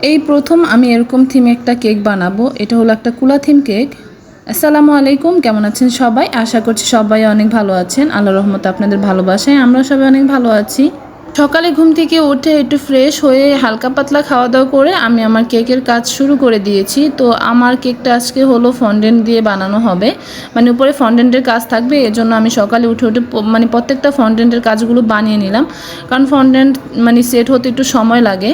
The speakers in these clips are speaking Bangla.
এই প্রথম আমি এরকম থিমে একটা কেক বানাবো। এটা হলো একটা কুলা থিম কেক। আসসালামু আলাইকুম, কেমন আছেন সবাই? আশা করছি সবাই অনেক ভালো আছেন। আল্লাহর রহমতে আপনাদের ভালোবাসায় আমরা সবাই অনেক ভালো আছি। সকালে ঘুম থেকে উঠে একটু ফ্রেশ হয়ে হালকা পাতলা খাওয়া দাওয়া করে আমি আমার কেকের কাজ শুরু করে দিয়েছি। তো আমার কেকটা আজকে হলো ফন্ডেন্ট দিয়ে বানানো হবে, মানে উপরে ফন্ডেন্টের কাজ থাকবে। এজন্য আমি সকালে উঠে উঠে মানে প্রত্যেকটা ফন্ডেন্টের কাজগুলো বানিয়ে নিলাম, কারণ ফন্ডেন্ট মানে সেট হতে একটু সময় লাগে।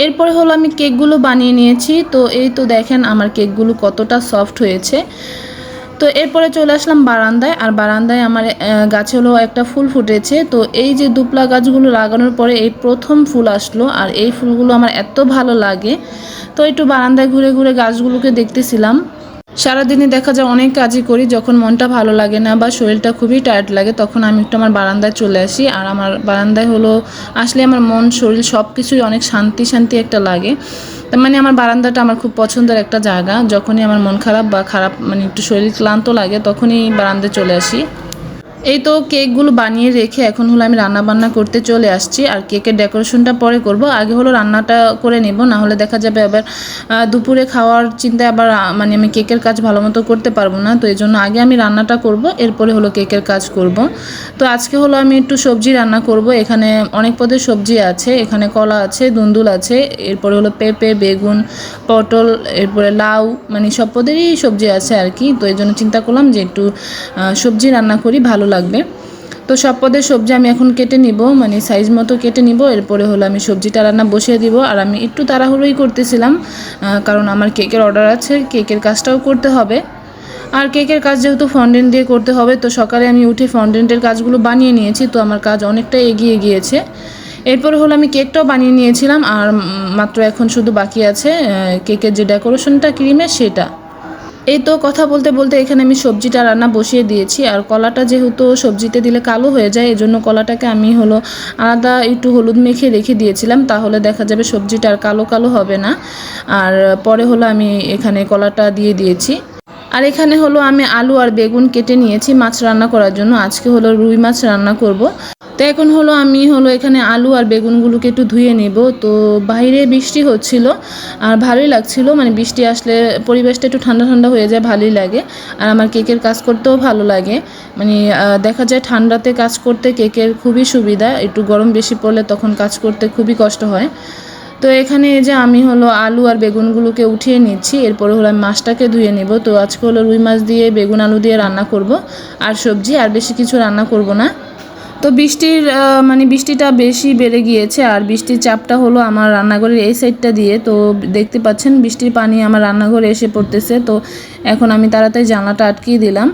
এরপরে হলো আমি কেকগুলো বানিয়ে নিয়েছি। তো এই তো দেখেন আমার কেকগুলো কতটা সফট হয়েছে। তো এরপরে চলে আসলাম বারান্দায়, আর বারান্দায় আমার গাছে হলো একটা ফুল ফুটেছে। তো এই যে দুপলা গাছগুলো লাগানোর পরে এই প্রথম ফুল আসলো, আর এই ফুলগুলো আমার এত ভালো লাগে। তো একটু বারান্দায় ঘুরে ঘুরে গাছগুলোকে দেখতেছিলাম। সারাদিনে দেখা যায় অনেক কাজই করি, যখন মনটা ভালো লাগে না বা শরীরটা খুবই টায়ার্ড লাগে তখন আমি একটু আমার বারান্দায় চলে আসি। আর আমার বারান্দায় হলো আসলে আমার মন শরীর সব কিছুই অনেক শান্তি শান্তি একটা লাগে। তার মানে আমার বারান্দাটা আমার খুব পছন্দের একটা জায়গা। যখনই আমার মন খারাপ বা খারাপ মানে একটু শরীর ক্লান্ত লাগে তখনই বারান্দায় চলে আসি। এই তো কেকগুলো বানিয়ে রেখে এখন হলো আমি রান্না বান্না করতে চলে আসছি। আর কেকের ডেকোরেশনটা পরে করব, আগে হলো রান্নাটা করে নেব, না হলে দেখা যাবে আবার দুপুরে খাওয়ার চিন্তায় আবার মানে আমি কেকের কাজ ভালো মতো করতে পারবো না। তো এই জন্য আগে আমি রান্নাটা করব, এরপরে হলো কেকের কাজ করব। তো আজকে হলো আমি একটু সবজি রান্না করব। এখানে অনেক পদের সবজি আছে, এখানে কলা আছে, দুন্দুল আছে, এরপরে হলো পেঁপে, বেগুন, পটল, এরপরে লাউ, মানে সব পদেরই সবজি আছে আর কি। তো এই জন্য চিন্তা করলাম যে একটু সবজি রান্না করি, ভালো লাগবে। তো সব পদের সবজি আমি এখন কেটে নিব, মানে সাইজ মতো কেটে নিব। এরপরে হলো আমি সবজিটা রান্না বসিয়ে দিব। আর আমি একটু তাড়াহুড়োই করতেছিলাম, কারণ আমার কেকের অর্ডার আছে, কেকের কাজটাও করতে হবে। আর কেকের কাজ যেহেতু ফন্ডেন্ট দিয়ে করতে হবে, তো সকালে আমি উঠে ফন্ডেন্টের কাজগুলো বানিয়ে নিয়েছি। তো আমার কাজ অনেকটা এগিয়ে গিয়েছে। এরপরে হলো আমি কেকটাও বানিয়ে নিয়েছিলাম, আর মাত্র এখন শুধু বাকি আছে কেকের যে ডেকোরেশনটা ক্রিমের সেটা। এই তো কথা বলতে বলতে এখানে আমি সবজিটা রান্না বসিয়ে দিয়েছি। আর কলাটা যেহেতু সবজিতে দিলে কালো হয়ে যায়, এজন্য কলাটাকে আমি হলো আলাদা একটু হলুদ মেখে রেখে দিয়েছিলাম, তাহলে দেখা যাবে সবজিটা আর কালো কালো হবে না। আর পরে হলো আমি এখানে কলাটা দিয়ে দিয়েছি। আর এখানে হলো আমি আলু আর বেগুন কেটে নিয়েছি মাছ রান্না করার জন্য। আজকে হলো রুই মাছ রান্না করব। তো এখন হলো আমি হলো এখানে আলু আর বেগুনগুলোকে একটু ধুয়ে নেব। তো বাইরে বৃষ্টি হচ্ছিল আর ভালোই লাগছিল, মানে বৃষ্টি আসলে পরিবেশটা একটু ঠান্ডা ঠান্ডা হয়ে যায়, ভালোই লাগে। আর আমার কেকের কাজ করতেও ভালো লাগে, মানে দেখা যায় ঠান্ডাতে কাজ করতে কেকের খুবই সুবিধা, একটু গরম বেশি পড়লে তখন কাজ করতে খুবই কষ্ট হয়। তো এখানে এই যে আমি হলো আলু আর বেগুনগুলোকে উঠিয়ে নিচ্ছি, এরপরে হলো আমি মাছটাকে ধুয়ে নেব। তো আজকে হলো রুই মাছ দিয়ে বেগুন আলু দিয়ে রান্না করব আর সবজি, আর বেশি কিছু রান্না করব না। তো মানে বৃষ্টিটা বেশি বেড়ে গিয়েছে, আর বৃষ্টির চাপটা হলো আমার রান্নাঘরের এই সাইডটা দিয়ে। তো দেখতে পাচ্ছেন বৃষ্টির পানি আমার রান্নাঘরে এসে পড়তেছে। তো এখন আমি তাড়াতাড়ি জানলাটা আটকিয়ে দিলাম।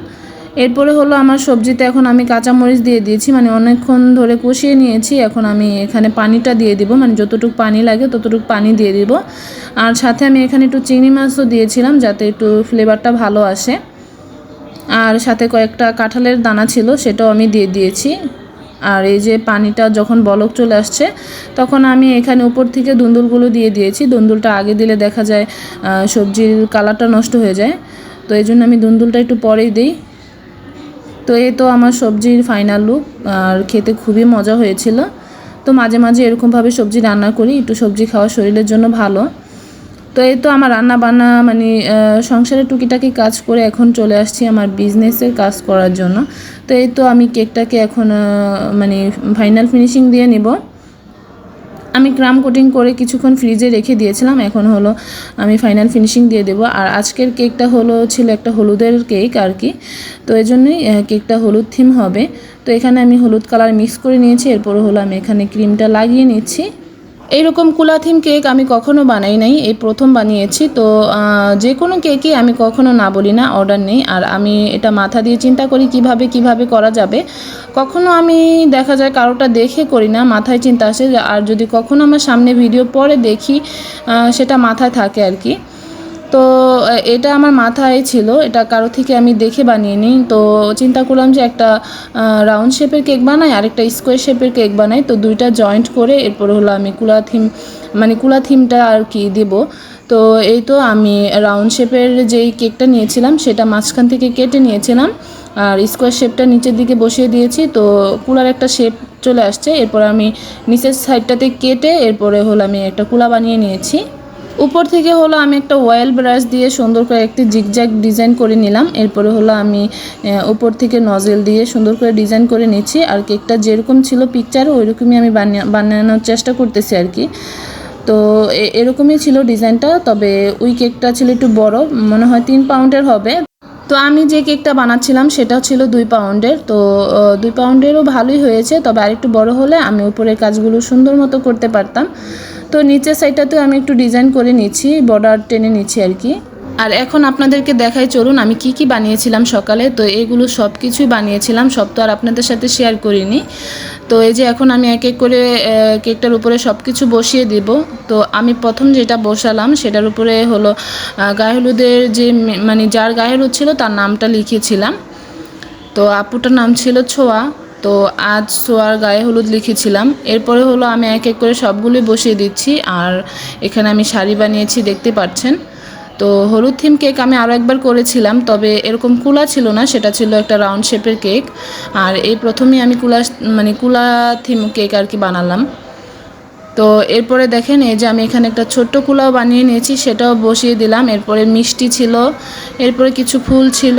এরপরে হলো আমার সবজিতে এখন আমি কাঁচামরিচ দিয়ে দিয়েছি, মানে অনেকক্ষণ ধরে কষিয়ে নিয়েছি। এখন আমি এখানে পানিটা দিয়ে দিব, মানে যতটুকু পানি লাগে ততটুকু পানি দিয়ে দিব। আর সাথে আমি এখানে একটু চিংড়ি মাছও দিয়েছিলাম যাতে একটু ফ্লেভারটা ভালো আসে। আর সাথে কয়েকটা কাঁঠালের দানা ছিল, সেটাও আমি দিয়ে দিয়েছি। আর এই যে পানিটা যখন বলক চলে আসছে তখন আমি এখানে উপর থেকে দুন্দুলগুলো দিয়ে দিয়েছি। দুন্দুলটা আগে দিলে দেখা যায় সবজির কালারটা নষ্ট হয়ে যায়, তো এই জন্য আমি দুন্দুলটা একটু পরেই দিই। তো এই তো আমার সবজির ফাইনাল লুক, আর খেতে খুবই মজা হয়েছিল। তো মাঝে মাঝে এরকমভাবে সবজি রান্না করি, একটু সবজি খাওয়া শরীরের জন্য ভালো। তো এই তো আমার রান্না বান্না মানে সংসারের টুকিটাকি কাজ করে এখন চলে আসছি আমার বিজনেসের কাজ করার জন্য। তো এই তো আমি কেকটাকে এখন মানে ফাইনাল ফিনিশিং দিয়ে নিব। আমি ক্রাম কোটিং করে কিছুক্ষণ ফ্রিজে রেখে দিয়েছিলাম, এখন হলো আমি ফাইনাল ফিনিশিং দিয়ে দেবো। আর আজকের কেকটা ছিল একটা হলুদের কেক আর কি, তো এই জন্যই কেকটা হলুদ থিম হবে। তো এখানে আমি হলুদ কালার মিক্স করে নিয়েছি, এরপরে হলো আমি এখানে ক্রিমটা লাগিয়ে নিচ্ছি। এইরকম কুলা থিম কেক আমি কখনো বানাই নাই, এই প্রথম বানিয়েছি। তো যে কোনো কেকই আমি কখনো না বলি না অর্ডার নেই, আর আমি এটা মাথা দিয়ে চিন্তা করি কিভাবে করা যাবে। কখনো আমি দেখা যায় কারোটা দেখে করি না, মাথায় চিন্তা আসে। আর যদি কখনো আমার সামনে ভিডিও পরে দেখি সেটা মাথায় থাকে আর কি। তো এটা আমার মাথায় ছিল, এটা কারো থেকে আমি দেখে বানিয়ে নিই। তো চিন্তা করলাম যে একটা রাউন্ড শেপের কেক বানাই আর একটা স্কোয়ার শেপের কেক বানাই। তো দুইটা জয়েন্ট করে এরপর হলো আমি কুলা থিমটা আর কি দেব। তো এই তো আমি রাউন্ড শেপের যেই কেকটা নিয়েছিলাম সেটা মাঝখান থেকে কেটে নিয়েছিলাম, আর স্কোয়ার শেপটা নিচের দিকে বসিয়ে দিয়েছি। তো কুলার একটা শেপ চলে আসছে, এরপর আমি নিচের সাইডটাতে কেটে এরপরে হলো আমি একটা কুলা বানিয়ে নিয়েছি। উপর থেকে হলো আমি একটা অয়েল ব্রাশ দিয়ে সুন্দর করে একটি জিগজ্যাগ ডিজাইন করে নিলাম। এরপরে হলো আমি উপর থেকে নজেল দিয়ে সুন্দর করে ডিজাইন করে নিচ্ছি। আর কেকটা যেরকম ছিল পিকচারে ওইরকমই আমি বানানোর চেষ্টা করতেছি আর কি। তো এরকমই ছিল ডিজাইনটা, তবে ওই কেকটা ছিল একটু বড়, মনে হয় 3 পাউন্ডের হবে। তো আমি যে কেকটা বানাচ্ছিলাম সেটা ছিল 2 পাউন্ডের। তো 2 পাউন্ডেরও ভালোই হয়েছে, তবে আরেকটু বড় হলে আমি উপরের কাজগুলো সুন্দর মতো করতে পারতাম। তো নিচের সাইডটাতেও আমি একটু ডিজাইন করে নিচ্ছি, বর্ডার টেনে নিচ্ছি আর কি। আর এখন আপনাদেরকে দেখাই, চলুন আমি কি কি বানিয়েছিলাম সকালে। তো এগুলো সব কিছুই বানিয়েছিলাম, সব তো আর আপনাদের সাথে শেয়ার করিনি। তো এই যে এখন আমি এক এক করে কেকটার উপরে সব কিছু বসিয়ে দিব। তো আমি প্রথম যেটা বসালাম সেটার উপরে হলো গায়ে হলুদের যে মানে যার গায়ে হলুদ ছিল তার নামটা লিখেছিলাম। তো আপুটার নাম ছিল ছোঁয়া। তো আজ ছোঁয়ার গায়ে হলুদ লিখেছিলাম। এরপরে হলো আমি এক এক করে সবগুলোই বসিয়ে দিচ্ছি। আর এখানে আমি শাড়ি বানিয়েছি, দেখতে পাচ্ছেন। তো হলুদ থিম কেক আমি আরও একবার করেছিলাম, তবে এরকম কুলা ছিল না, সেটা ছিল একটা রাউন্ড শেপের কেক। আর এই প্রথমেই আমি কুলা থিম কেক আর কি বানালাম। তো এরপরে দেখেন এই যে আমি এখানে একটা ছোট্ট কুলাও বানিয়ে নিয়েছি, সেটাও বসিয়ে দিলাম। এরপরে মিষ্টি ছিল, এরপরে কিছু ফুল ছিল।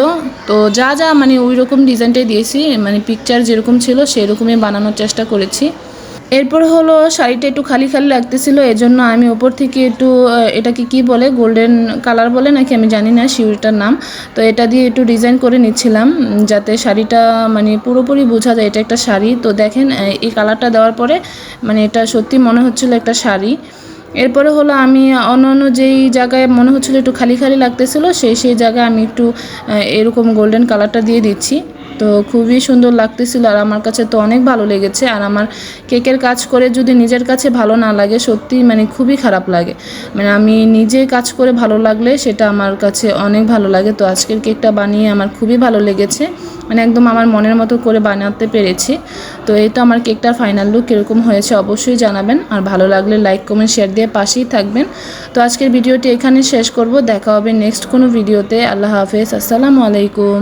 তো যা যা মানে ওই রকম ডিজাইনটাই দিয়েছি, মানে পিকচার যেরকম ছিল সেই রকমই বানানোর চেষ্টা করেছি। এরপর হলো শাড়িটা একটু খালি খালি লাগতেছিল, এজন্য আমি উপর থেকে একটু এটাকে কি বলে, গোল্ডেন কালার বলে নাকি আমি জানি না শিউরিটার নাম। তো এটা দিয়ে একটু ডিজাইন করে নিচ্ছিলাম, যাতে শাড়িটা মানে পুরোপুরি বোঝা যায় এটা একটা শাড়ি। তো দেখেন এই কালারটা দেওয়ার পরে মানে এটা সত্যি মনে হচ্ছিল একটা শাড়ি। এরপরে হলো আমি অন্য যেই জায়গায় মনে হচ্ছিলো একটু খালি খালি লাগতেছিল, সেই জায়গায় আমি একটু এরকম গোল্ডেন কালারটা দিয়ে দিচ্ছি। তো খুবই সুন্দর লাগতেছিল, আর আমার কাছে তো অনেক ভালো লেগেছে। আর আমার কেকের কাজ করে যদি নিজের কাছে ভালো না লাগে, সত্যি মানে খুবই খারাপ লাগে। মানে আমি নিজে কাজ করে ভালো লাগলে সেটা আমার কাছে অনেক ভালো লাগে। তো আজকের কেকটা বানিয়ে আমার খুবই ভালো লেগেছে, মানে একদম আমার মনের মতো করে বানাতে পেরেছি। তো এই তো আমার কেকটার ফাইনাল লুক কীরকম হয়েছে অবশ্যই জানাবেন। আর ভালো লাগলে লাইক কমেন্ট শেয়ার দিয়ে পাশেই থাকবেন। তো আজকের ভিডিওটি এখানে শেষ করব, দেখা হবে নেক্সট কোনো ভিডিওতে। আল্লাহ হাফেজ, আসসালামু আলাইকুম।